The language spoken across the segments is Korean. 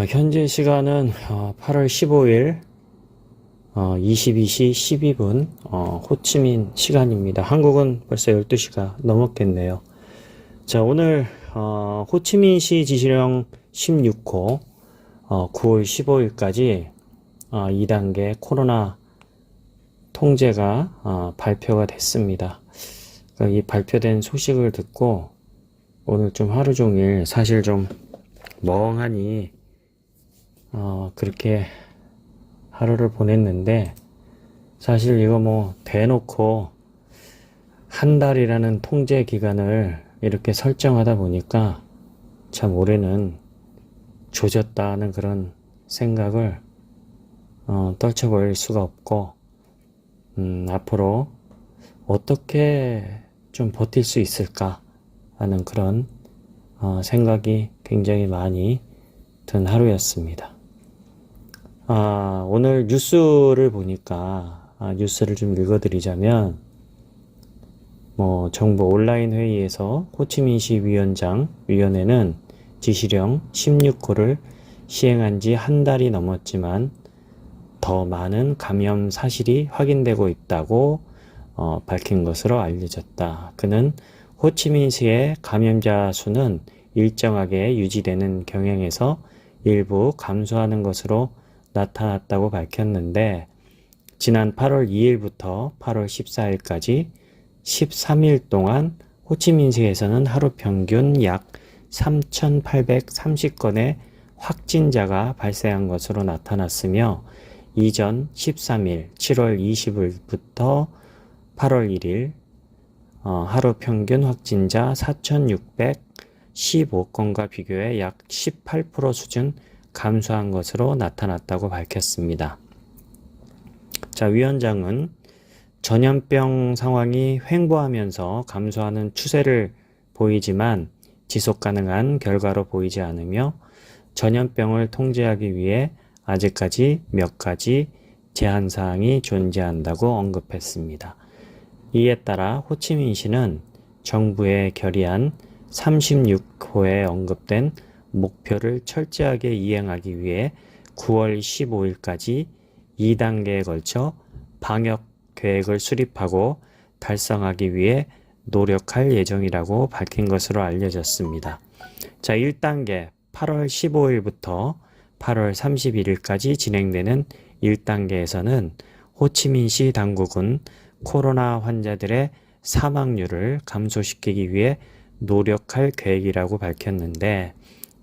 현재 시간은 8월 15일 22시 12분 호치민 시간입니다. 한국은 벌써 12시가 넘었겠네요. 자, 오늘 호치민시 지시령 16호 9월 15일까지 2단계 코로나 통제가 발표가 됐습니다. 이 발표된 소식을 듣고 오늘 좀 하루 종일 사실 좀 멍하니 그렇게 하루를 보냈는데, 사실 이거 뭐 대놓고 한 달이라는 통제 기간을 이렇게 설정하다 보니까 참 올해는 조졌다는 그런 생각을 떨쳐버릴 수가 없고, 앞으로 어떻게 좀 버틸 수 있을까 하는 그런 생각이 굉장히 많이 든 하루였습니다. 오늘 뉴스를 보니까 뉴스를 좀 읽어드리자면, 정부 온라인 회의에서 호치민시 위원회는 지시령 16호를 시행한 지 한 달이 넘었지만 더 많은 감염 사실이 확인되고 있다고 밝힌 것으로 알려졌다. 그는 호치민시의 감염자 수는 일정하게 유지되는 경향에서 일부 감소하는 것으로 나타났다고 밝혔는데, 지난 8월 2일부터 8월 14일까지 13일 동안 호치민시에서는 하루 평균 약 3,830건의 확진자가 발생한 것으로 나타났으며, 이전 13일 7월 20일부터 8월 1일 하루 평균 확진자 4,615건과 비교해 약 18% 수준 감소한 것으로 나타났다고 밝혔습니다. 자, 위원장은 전염병 상황이 횡보하면서 감소하는 추세를 보이지만 지속 가능한 결과로 보이지 않으며, 전염병을 통제하기 위해 아직까지 몇 가지 제한 사항이 존재한다고 언급했습니다. 이에 따라 호치민시는 정부의 결의안 36호에 언급된 목표를 철저하게 이행하기 위해 9월 15일까지 2단계에 걸쳐 방역 계획을 수립하고 달성하기 위해 노력할 예정이라고 밝힌 것으로 알려졌습니다. 자, 1단계 8월 15일부터 8월 31일까지 진행되는 1단계에서는 호치민시 당국은 코로나 환자들의 사망률을 감소시키기 위해 노력할 계획이라고 밝혔는데,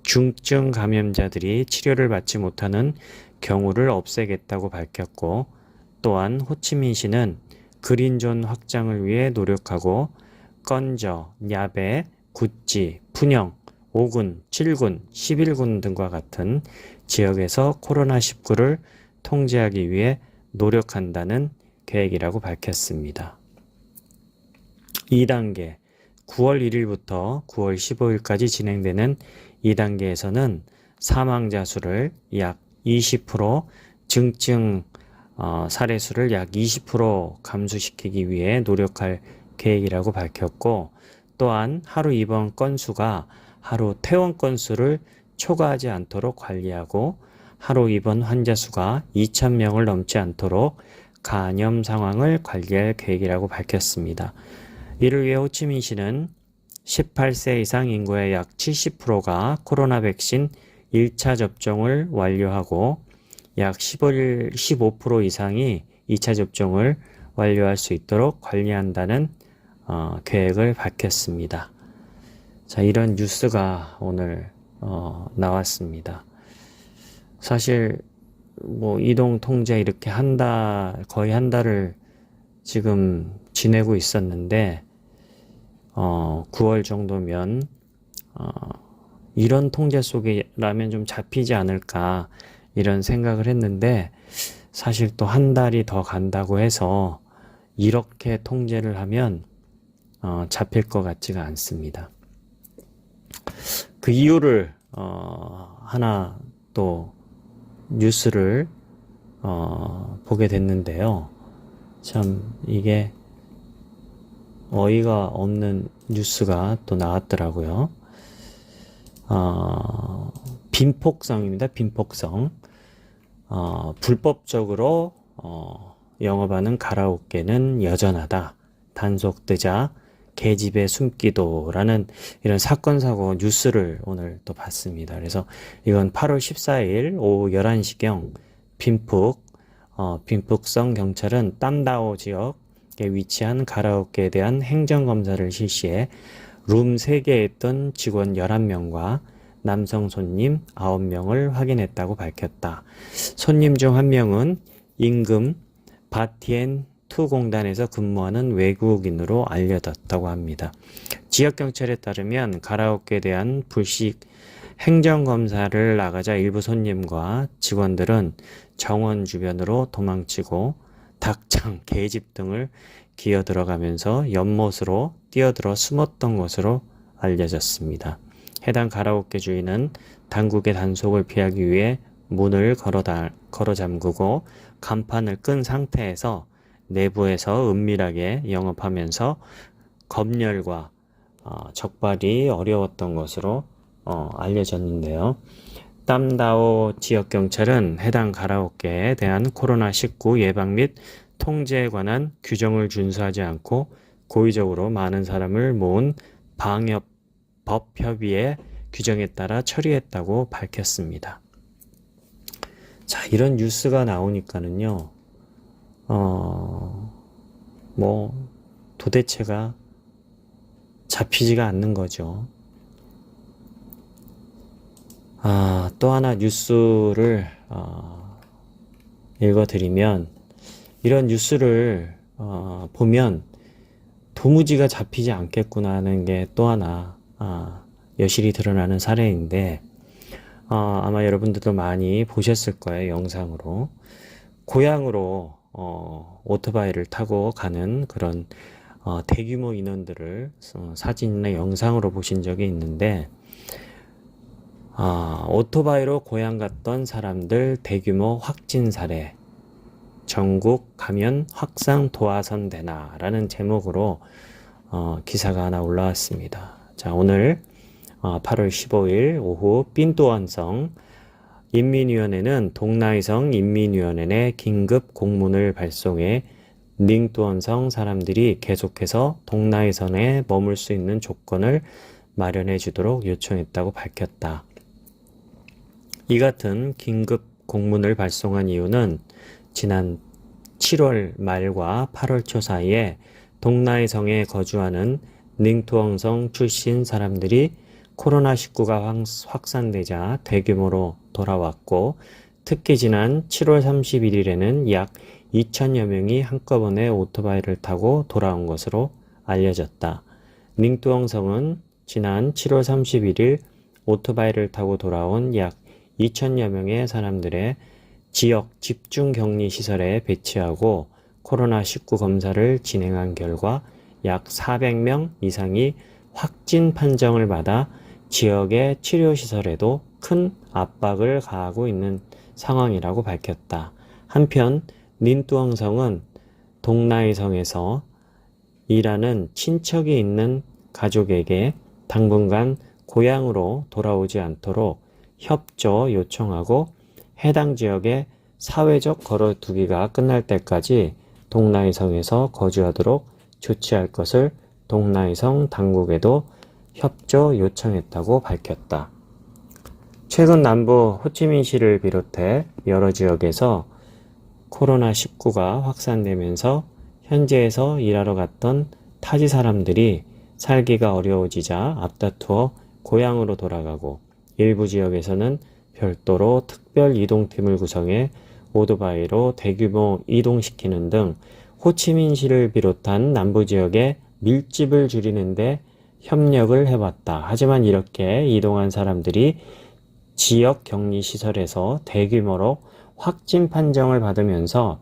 중증 감염자들이 치료를 받지 못하는 경우를 없애겠다고 밝혔고, 또한 호치민시는 그린존 확장을 위해 노력하고 건저, 야베, 구찌, 푸녕, 5군, 7군, 11군 등과 같은 지역에서 코로나19를 통제하기 위해 노력한다는 계획이라고 밝혔습니다. 2단계 9월 1일부터 9월 15일까지 진행되는 2단계에서는 사망자 수를 약 20%, 증증 사례 수를 약 20% 감소시키기 위해 노력할 계획이라고 밝혔고, 또한 하루 입원 건수가 하루 퇴원 건수를 초과하지 않도록 관리하고, 하루 입원 환자 수가 2,000명을 넘지 않도록 감염 상황을 관리할 계획이라고 밝혔습니다. 이를 위해 호치민시는 18세 이상 인구의 약 70%가 코로나 백신 1차 접종을 완료하고 약 15% 이상이 2차 접종을 완료할 수 있도록 관리한다는 계획을 밝혔습니다. 자, 이런 뉴스가 오늘 나왔습니다. 사실 이동 통제 이렇게 거의 한 달을 지금 지내고 있었는데, 9월 정도면 이런 통제 속이라면 좀 잡히지 않을까 이런 생각을 했는데, 사실 또 한 달이 더 간다고 해서 이렇게 통제를 하면 잡힐 것 같지가 않습니다. 그 이유를 하나 또 뉴스를 보게 됐는데요. 참 이게 어이가 없는 뉴스가 또 나왔더라고요. 빈폭성입니다. 빈폭성. 불법적으로 영업하는 가라오케는 여전하다. 단속되자 계집애 숨기도라는 이런 사건 사고 뉴스를 오늘 또 봤습니다. 그래서 이건 8월 14일 오후 11시경 빈폭성 경찰은 땀다오 지역에 위치한 가라오케에 대한 행정검사를 실시해 룸 3개에 있던 직원 11명과 남성 손님 9명을 확인했다고 밝혔다. 손님 중 1명은 임금 바티엔2 공단에서 근무하는 외국인으로 알려졌다고 합니다. 지역경찰에 따르면 가라오케에 대한 불식 행정검사를 나가자 일부 손님과 직원들은 정원 주변으로 도망치고 닭장, 계집 등을 기어 들어가면서 연못으로 뛰어들어 숨었던 것으로 알려졌습니다. 해당 가라오케 주인은 당국의 단속을 피하기 위해 문을 걸어 잠그고 간판을 끈 상태에서 내부에서 은밀하게 영업하면서 검열과 적발이 어려웠던 것으로 알려졌는데요. 땀다오 지역경찰은 해당 가라오케에 대한 코로나19 예방 및 통제에 관한 규정을 준수하지 않고 고의적으로 많은 사람을 모은 방역법협의회 규정에 따라 처리했다고 밝혔습니다. 자, 이런 뉴스가 나오니까는요, 도대체가 잡히지가 않는 거죠. 또 하나 뉴스를 읽어드리면, 이런 뉴스를 보면 도무지가 잡히지 않겠구나 하는 게 또 하나 여실히 드러나는 사례인데, 아마 여러분들도 많이 보셨을 거예요. 영상으로. 고향으로 오토바이를 타고 가는 그런 대규모 인원들을 사진이나 영상으로 보신 적이 있는데, 오토바이로 고향 갔던 사람들 대규모 확진 사례, 전국 감염 확산 도화선 되나 라는 제목으로 기사가 하나 올라왔습니다. 자, 오늘 8월 15일 오후 빈또원성 인민위원회는 동나이성 인민위원회 내 긴급 공문을 발송해 닝또원성 사람들이 계속해서 동나이성에 머물 수 있는 조건을 마련해 주도록 요청했다고 밝혔다. 이 같은 긴급 공문을 발송한 이유는 지난 7월 말과 8월 초 사이에 동나이성에 거주하는 닝투엉성 출신 사람들이 코로나19가 확산되자 대규모로 돌아왔고, 특히 지난 7월 31일에는 약 2천여 명이 한꺼번에 오토바이를 타고 돌아온 것으로 알려졌다. 닝투엉성은 지난 7월 31일 오토바이를 타고 돌아온 약 2천여 명의 사람들의 지역 집중격리시설에 배치하고 코로나19 검사를 진행한 결과 약 400명 이상이 확진 판정을 받아 지역의 치료시설에도 큰 압박을 가하고 있는 상황이라고 밝혔다. 한편 닌뚜엉성은 동나이성에서 일하는 친척이 있는 가족에게 당분간 고향으로 돌아오지 않도록 협조 요청하고 해당 지역의 사회적 거리두기가 끝날 때까지 동나이성에서 거주하도록 조치할 것을 동나이성 당국에도 협조 요청했다고 밝혔다. 최근 남부 호치민시를 비롯해 여러 지역에서 코로나19가 확산되면서 현지에서 일하러 갔던 타지 사람들이 살기가 어려워지자 앞다투어 고향으로 돌아가고, 일부 지역에서는 별도로 특별 이동팀을 구성해 오토바이로 대규모 이동시키는 등 호치민시를 비롯한 남부 지역의 밀집을 줄이는데 협력을 해왔다. 하지만 이렇게 이동한 사람들이 지역 격리시설에서 대규모로 확진 판정을 받으면서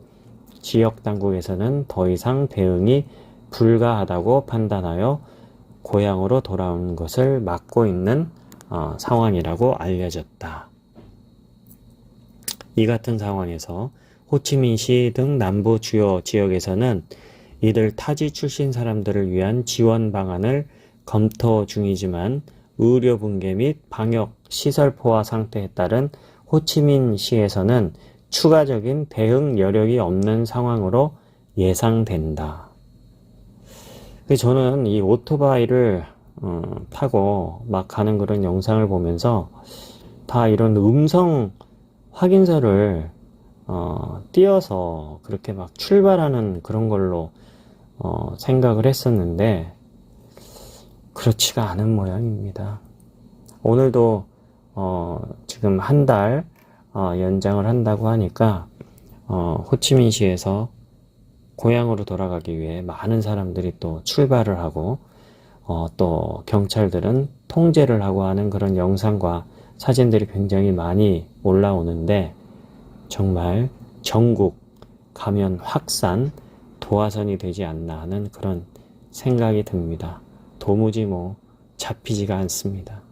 지역 당국에서는 더 이상 대응이 불가하다고 판단하여 고향으로 돌아오는 것을 막고 있는 상황이라고 알려졌다. 이 같은 상황에서 호치민시 등 남부 주요 지역에서는 이들 타지 출신 사람들을 위한 지원 방안을 검토 중이지만 의료 붕괴 및 방역 시설 포화 상태에 따른 호치민시에서는 추가적인 대응 여력이 없는 상황으로 예상된다. 저는 이 오토바이를 타고 막 가는 그런 영상을 보면서 다 이런 음성 확인서를 띄어서 그렇게 막 출발하는 그런 걸로 생각을 했었는데 그렇지가 않은 모양입니다. 오늘도 지금 한 달 연장을 한다고 하니까 호치민시에서 고향으로 돌아가기 위해 많은 사람들이 또 출발을 하고 또 경찰들은 통제를 하고 하는 그런 영상과 사진들이 굉장히 많이 올라오는데 정말 전국 감염 확산 도화선이 되지 않나 하는 그런 생각이 듭니다. 도무지 잡히지가 않습니다.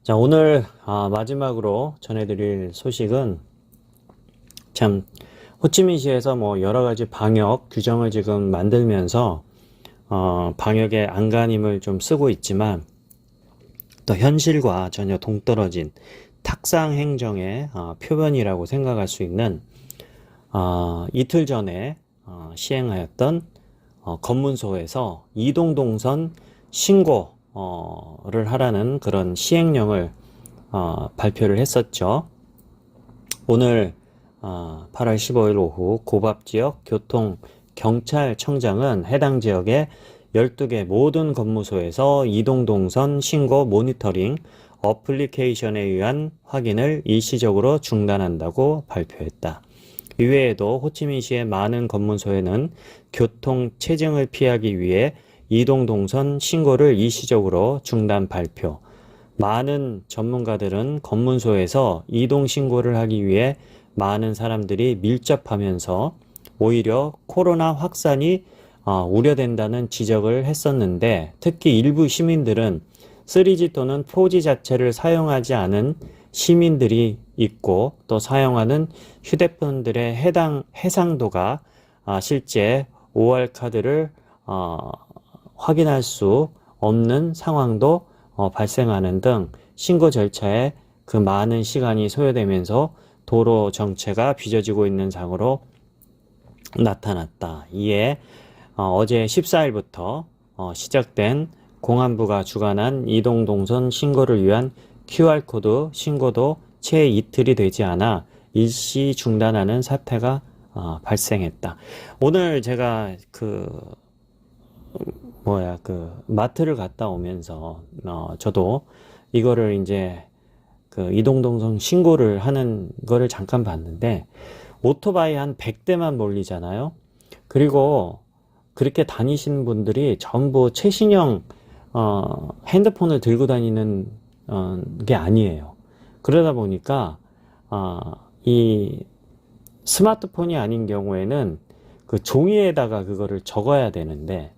자, 오늘 마지막으로 전해드릴 소식은 참 호치민시에서 여러 가지 방역 규정을 지금 만들면서 방역의 안간힘을 좀 쓰고 있지만 또 현실과 전혀 동떨어진 탁상 행정의 표변이라고 생각할 수 있는 이틀 전에 시행하였던 검문소에서 이동동선 신고를 하라는 그런 시행령을 발표를 했었죠. 오늘 8월 15일 오후 고밥지역 교통경찰청장은 해당 지역의 12개 모든 검무소에서 이동동선 신고 모니터링 어플리케이션에 의한 확인을 일시적으로 중단한다고 발표했다. 이외에도 호치민시의 많은 검문소에는 교통체증을 피하기 위해 이동동선 신고를 일시적으로 중단 발표. 많은 전문가들은 검문소에서 이동신고를 하기 위해 많은 사람들이 밀접하면서 오히려 코로나 확산이 우려된다는 지적을 했었는데 특히 일부 시민들은 3G 또는 4G 자체를 사용하지 않은 시민들이 있고 또 사용하는 휴대폰들의 해당 해상도가 실제 OR카드를 확인할 수 없는 상황도 발생하는 등 신고 절차에 그 많은 시간이 소요되면서 도로 정체가 빚어지고 있는 상으로 나타났다. 이에 어제 14일부터 시작된 공안부가 주관한 이동동선 신고를 위한 QR코드 신고도 채 이틀이 되지 않아 일시 중단하는 사태가 발생했다. 오늘 제가 마트를 갔다 오면서 저도 이거를 이제 이동동선 신고를 하는 거를 잠깐 봤는데 오토바이 한 100대만 몰리잖아요. 그리고 그렇게 다니시는 분들이 전부 최신형 핸드폰을 들고 다니는 게 아니에요. 그러다 보니까 이 스마트폰이 아닌 경우에는 그 종이에다가 그거를 적어야 되는데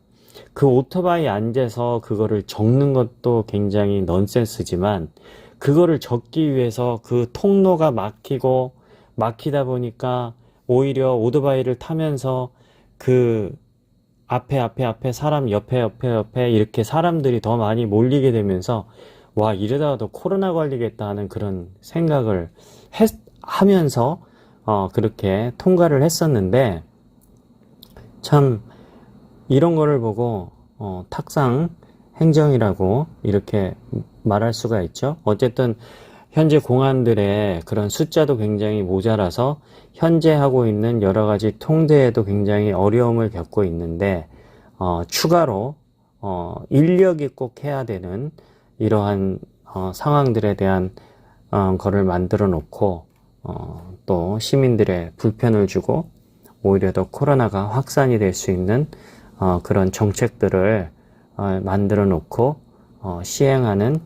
그 오토바이 앉아서 그거를 적는 것도 굉장히 넌센스지만 그거를 적기 위해서 그 통로가 막히다 보니까 오히려 오토바이를 타면서 그 앞에 사람 옆에 이렇게 사람들이 더 많이 몰리게 되면서 와 이러다가 도 코로나 걸리겠다 하는 그런 생각을 하면서 그렇게 통과를 했었는데 참 이런 거를 보고 탁상 행정이라고 이렇게 말할 수가 있죠. 어쨌든 현재 공안들의 그런 숫자도 굉장히 모자라서 현재 하고 있는 여러 가지 통제에도 굉장히 어려움을 겪고 있는데 추가로 인력이 꼭 해야 되는 이러한 상황들에 대한 거를 만들어 놓고 또 시민들의 불편을 주고 오히려 더 코로나가 확산이 될 수 있는 그런 정책들을 만들어 놓고 시행하는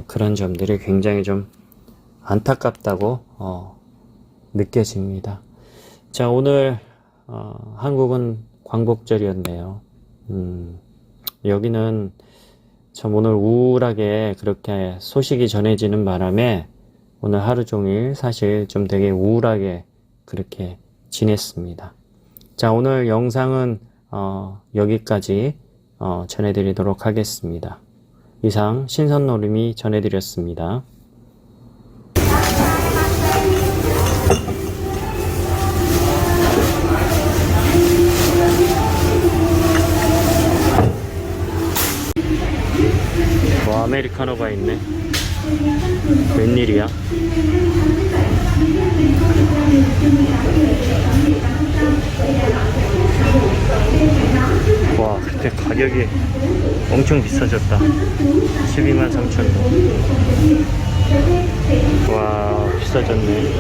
그런 점들이 굉장히 좀 안타깝다고 느껴집니다. 자, 오늘 한국은 광복절이었네요. 여기는 참 오늘 우울하게 그렇게 소식이 전해지는 바람에 오늘 하루 종일 사실 좀 되게 우울하게 그렇게 지냈습니다. 자, 오늘 영상은 여기까지 전해드리도록 하겠습니다. 이상 신선노름이 전해드렸습니다. 아메리카노가 있네. 웬일이야? 와, 근데 가격이 엄청 비싸졌다. 123,000원. 와, 비싸졌네.